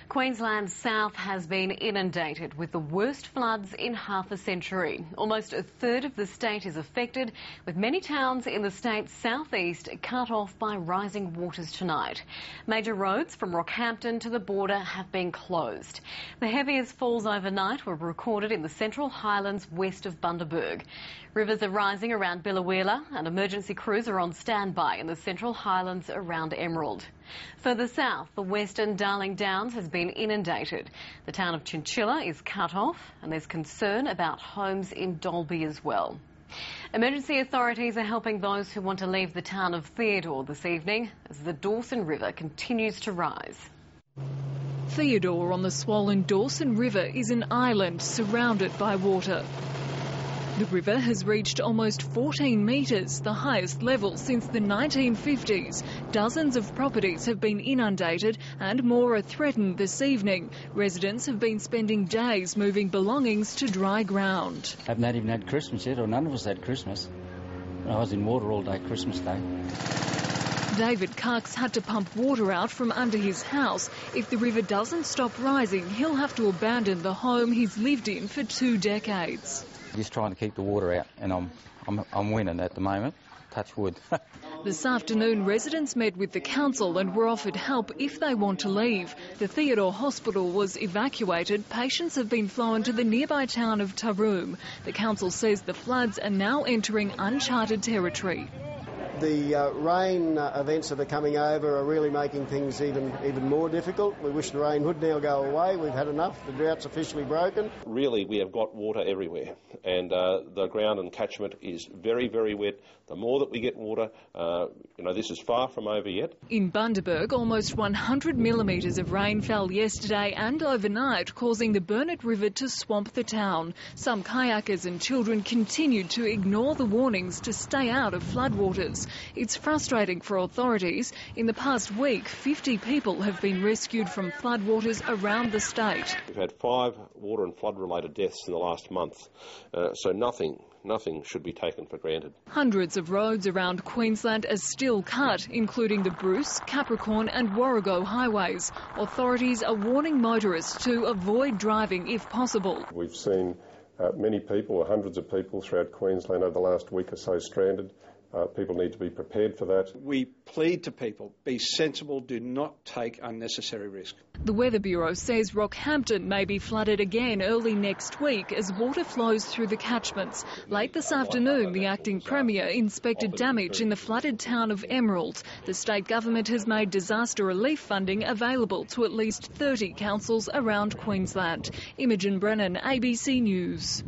Queensland's south has been inundated with the worst floods in half a century. Almost a third of the state is affected, with many towns in the state's southeast cut off by rising waters tonight. Major roads from Rockhampton to the border have been closed. The heaviest falls overnight were recorded in the Central Highlands west of Bundaberg. Rivers are rising around Biloela and emergency crews are on standby in the Central Highlands around Emerald. Further south, the western Darling Downs has been inundated. The town of Chinchilla is cut off and there's concern about homes in Dalby as well. Emergency authorities are helping those who want to leave the town of Theodore this evening as the Dawson River continues to rise. Theodore on the swollen Dawson River is an island surrounded by water. The river has reached almost 14 metres, the highest level since the 1950s. Dozens of properties have been inundated and more are threatened this evening. Residents have been spending days moving belongings to dry ground. Haven't even had Christmas yet, or none of us had Christmas. I was in water all day Christmas Day. David Kucks had to pump water out from under his house. If the river doesn't stop rising, he'll have to abandon the home he's lived in for 2 decades. Just trying to keep the water out, and I'm winning at the moment. Touch wood. This afternoon, residents met with the council and were offered help if they want to leave. The Theodore Hospital was evacuated. Patients have been flown to the nearby town of Taroom. The council says the floods are now entering uncharted territory. The rain events that are coming over are really making things even more difficult. We wish the rain would now go away. We've had enough. The drought's officially broken. Really, we have got water everywhere, and the ground and catchment is very, very wet. The more that we get water, this is far from over yet. In Bundaberg, almost 100 millimetres of rain fell yesterday and overnight, causing the Burnett River to swamp the town. Some kayakers and children continued to ignore the warnings to stay out of floodwaters. It's frustrating for authorities. In the past week, 50 people have been rescued from floodwaters around the state. We've had 5 water and flood-related deaths in the last month, so nothing should be taken for granted. Hundreds of roads around Queensland are still cut, including the Bruce, Capricorn and Warrego highways. Authorities are warning motorists to avoid driving if possible. We've seen many people, or hundreds of people throughout Queensland over the last week or so stranded. People need to be prepared for that. We plead to people, be sensible, do not take unnecessary risk. The Weather Bureau says Rockhampton may be flooded again early next week as water flows through the catchments. Late this afternoon, the acting Premier inspected damage in the flooded town of Emerald. The state government has made disaster relief funding available to at least 30 councils around Queensland. Imogen, Brennan, ABC News.